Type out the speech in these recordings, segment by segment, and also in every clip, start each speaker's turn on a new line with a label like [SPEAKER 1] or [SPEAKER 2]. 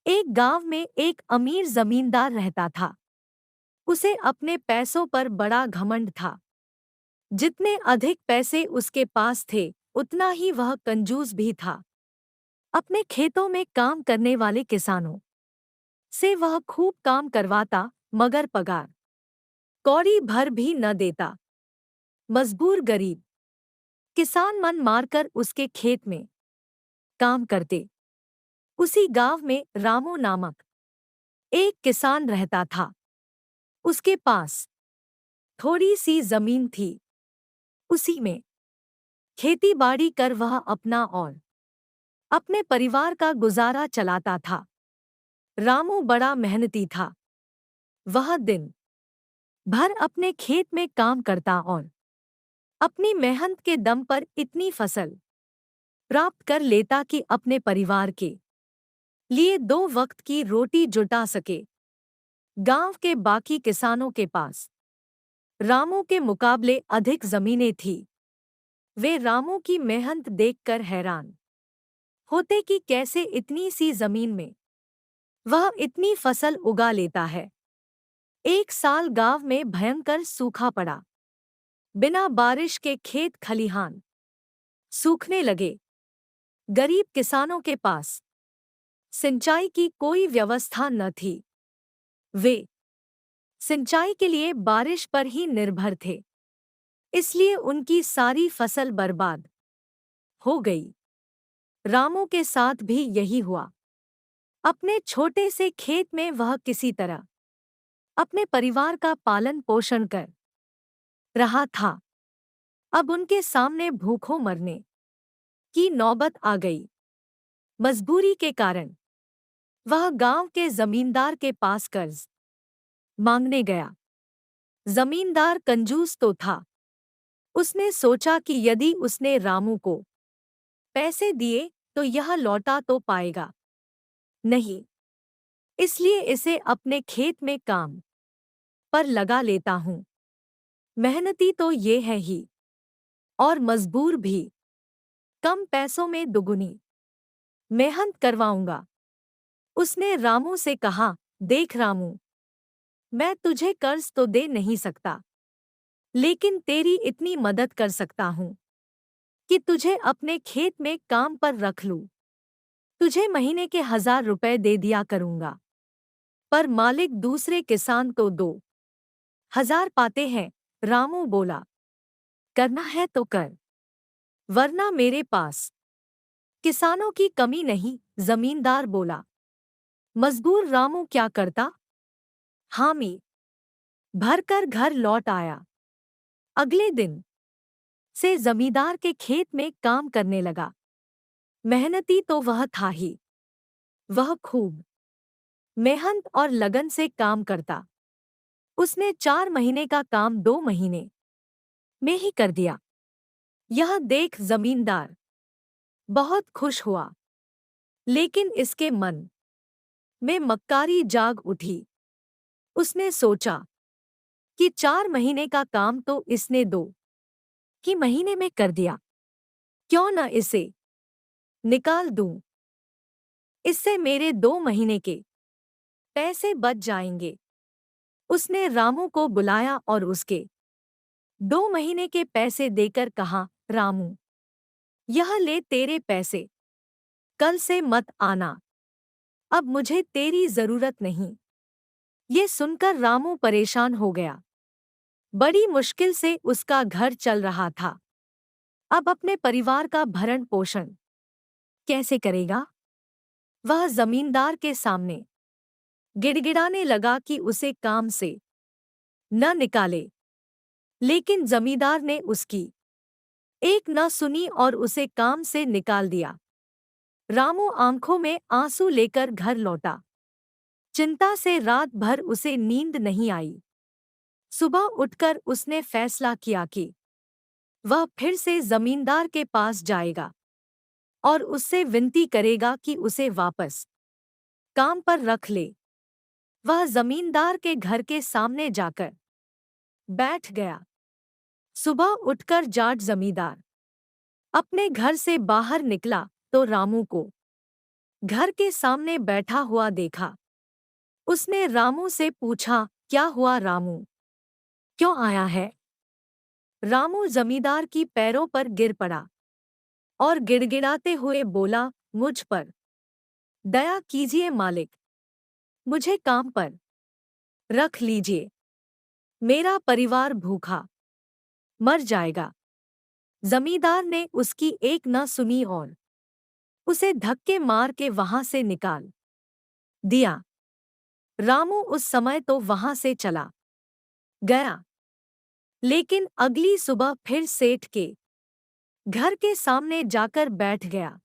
[SPEAKER 1] एक गांव में एक अमीर जमींदार रहता था। उसे अपने पैसों पर बड़ा घमंड था। जितने अधिक पैसे उसके पास थे, उतना ही वह कंजूस भी था। अपने खेतों में काम करने वाले किसानों से वह खूब काम करवाता, मगर पगार कौड़ी भर भी न देता। मजबूर गरीब किसान मन मारकर उसके खेत में काम करते। उसी गांव में रामू नामक एक किसान रहता था। उसके पास थोड़ी सी जमीन थी। उसी में खेती बाड़ी कर वह अपना और अपने परिवार का गुजारा चलाता था। रामू बड़ा मेहनती था। वह दिन भर अपने खेत में काम करता और अपनी मेहनत के दम पर इतनी फसल प्राप्त कर लेता कि अपने परिवार के लिए 2 वक्त की रोटी जुटा सके। गांव के बाकी किसानों के पास रामू के मुकाबले अधिक जमीनें थी। वे रामू की मेहनत देखकर हैरान होते कि कैसे इतनी सी जमीन में वह इतनी फसल उगा लेता है। एक साल गांव में भयंकर सूखा पड़ा। बिना बारिश के खेत खलिहान सूखने लगे। गरीब किसानों के पास सिंचाई की कोई व्यवस्था न थी। वे सिंचाई के लिए बारिश पर ही निर्भर थे, इसलिए उनकी सारी फसल बर्बाद हो गई। रामू के साथ भी यही हुआ। अपने छोटे से खेत में वह किसी तरह अपने परिवार का पालन पोषण कर रहा था। अब उनके सामने भूखों मरने की नौबत आ गई। मजबूरी के कारण वह गांव के जमींदार के पास कर्ज मांगने गया। जमींदार कंजूस तो था। उसने सोचा कि यदि उसने रामू को पैसे दिए तो यह लौटा तो पाएगा नहीं, इसलिए इसे अपने खेत में काम पर लगा लेता हूं। मेहनती तो ये है ही, और मजबूर भी। कम पैसों में दुगुनी मेहनत करवाऊंगा। उसने रामू से कहा, देख रामू, मैं तुझे कर्ज तो दे नहीं सकता, लेकिन तेरी इतनी मदद कर सकता हूं कि तुझे अपने खेत में काम पर रख लूं। तुझे महीने के 1,000 रुपए दे दिया करूंगा, पर मालिक दूसरे किसान तो 2,000 पाते हैं। रामू बोला, करना है तो कर, वरना मेरे पास किसानों की कमी नहीं। जमींदार बोला। मजबूर रामू क्या करता? हामी भरकर घर लौट आया। अगले दिन से जमींदार के खेत में काम करने लगा। मेहनती तो वह था ही। वह खूब मेहनत और लगन से काम करता। उसने 4 महीने का काम 2 महीने में ही कर दिया। यह देख जमींदार बहुत खुश हुआ, लेकिन इसके मन में मक्कारी जाग उठी। उसने सोचा कि 4 महीने का काम तो इसने 2 ही महीने में कर दिया, क्यों न इसे निकाल दूं। इससे मेरे 2 महीने के पैसे बच जाएंगे। उसने रामू को बुलाया और उसके 2 महीने के पैसे देकर कहा, रामू, यह ले तेरे पैसे, कल से मत आना। अब मुझे तेरी जरूरत नहीं। ये सुनकर रामू परेशान हो गया। बड़ी मुश्किल से उसका घर चल रहा था। अब अपने परिवार का भरण पोषण कैसे करेगा? वह जमींदार के सामने गिड़गिड़ाने लगा कि उसे काम से न निकाले, लेकिन जमींदार ने उसकी एक न सुनी और उसे काम से निकाल दिया। रामू आंखों में आंसू लेकर घर लौटा। चिंता से रात भर उसे नींद नहीं आई। सुबह उठकर उसने फैसला किया कि वह फिर से जमींदार के पास जाएगा और उससे विनती करेगा कि उसे वापस काम पर रख ले। वह जमींदार के घर के सामने जाकर बैठ गया। सुबह उठकर जाट जमींदार अपने घर से बाहर निकला तो रामू को घर के सामने बैठा हुआ देखा। उसने रामू से पूछा, क्या हुआ रामू, क्यों आया है? रामू जमींदार की पैरों पर गिर पड़ा और गिड़गिड़ाते हुए बोला, मुझ पर दया कीजिए मालिक, मुझे काम पर रख लीजिए, मेरा परिवार भूखा मर जाएगा। जमींदार ने उसकी एक न सुनी और उसे धक्के मार के वहां से निकाल दिया। रामू उस समय तो वहां से चला गया, लेकिन अगली सुबह फिर सेठ के घर के सामने जाकर बैठ गया।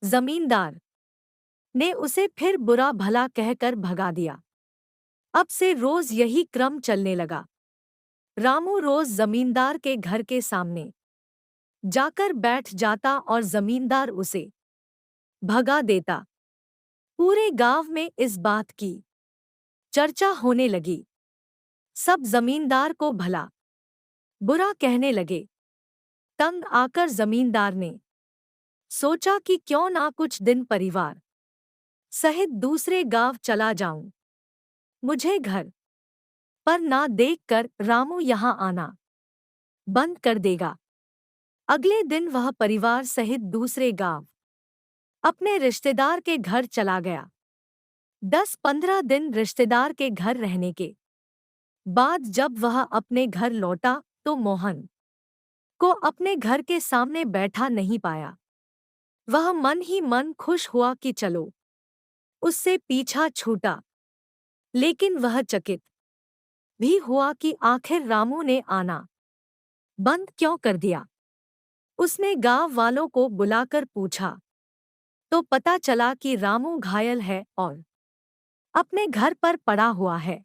[SPEAKER 1] जमींदार ने उसे फिर बुरा भला कहकर भगा दिया। अब से रोज यही क्रम चलने लगा। रामू रोज जमींदार के घर के सामने जाकर बैठ जाता और जमींदार उसे भगा देता। पूरे गांव में इस बात की चर्चा होने लगी। सब जमींदार को भला बुरा कहने लगे। तंग आकर जमींदार ने सोचा कि क्यों ना कुछ दिन परिवार सहित दूसरे गांव चला जाऊं। मुझे घर पर ना देखकर रामू यहां आना बंद कर देगा। अगले दिन वह परिवार सहित दूसरे गांव अपने रिश्तेदार के घर चला गया। 10-15 दिन रिश्तेदार के घर रहने के बाद जब वह अपने घर लौटा तो मोहन को अपने घर के सामने बैठा नहीं पाया। वह मन ही मन खुश हुआ कि चलो उससे पीछा छूटा, लेकिन वह चकित भी हुआ कि आखिर रामू ने आना बंद क्यों कर दिया। उसने गांव वालों को बुलाकर पूछा तो पता चला कि रामू घायल है और अपने घर पर पड़ा हुआ है।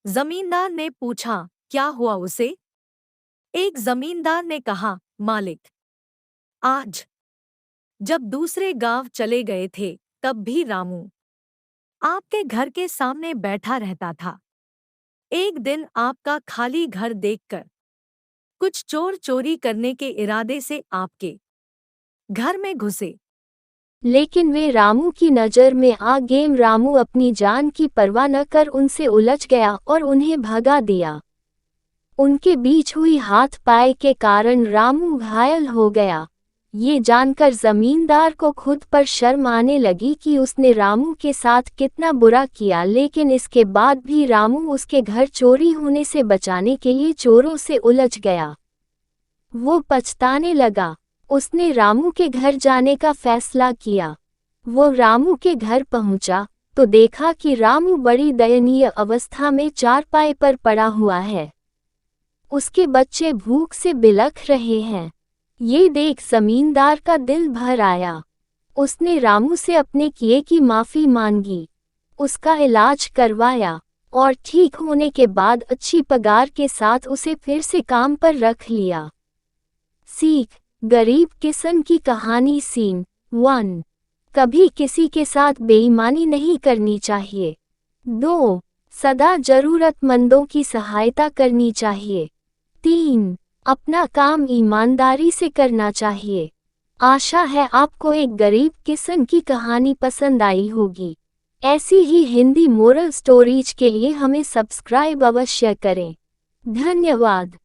[SPEAKER 1] जमींदार ने पूछा, क्या हुआ उसे? एक जमींदार ने कहा, मालिक, आज जब दूसरे गांव चले गए थे तब भी रामू आपके घर के सामने बैठा रहता था। एक दिन आपका खाली घर देखकर कुछ चोर चोरी करने के इरादे से आपके घर में घुसे,
[SPEAKER 2] लेकिन वे रामू की नज़र में आ गए। रामू अपनी जान की परवाह न कर उनसे उलझ गया और उन्हें भगा दिया। उनके बीच हुई हाथ पाई के कारण रामू घायल हो गया। ये जानकर जमींदार को खुद पर शर्म आने लगी कि उसने रामू के साथ कितना बुरा किया, लेकिन इसके बाद भी रामू उसके घर चोरी होने से बचाने के लिए चोरों से उलझ गया। वो पछताने लगा। उसने रामू के घर जाने का फैसला किया। वो रामू के घर पहुंचा तो देखा कि रामू बड़ी दयनीय अवस्था में चारपाई पर पड़ा हुआ है। उसके बच्चे भूख से बिलख रहे हैं। ये देख जमींदार का दिल भर आया। उसने रामू से अपने किए की माफ़ी मांगी, उसका इलाज करवाया और ठीक होने के बाद अच्छी पगार के साथ उसे फिर से काम पर रख लिया। सीख: गरीब किसान की कहानी। सीन 1। कभी किसी के साथ बेईमानी नहीं करनी चाहिए। 2. सदा जरूरतमंदों की सहायता करनी चाहिए। 3. अपना काम ईमानदारी से करना चाहिए। आशा है आपको एक गरीब किसान की कहानी पसंद आई होगी। ऐसी ही हिंदी मोरल स्टोरीज के लिए हमें सब्सक्राइब अवश्य करें। धन्यवाद।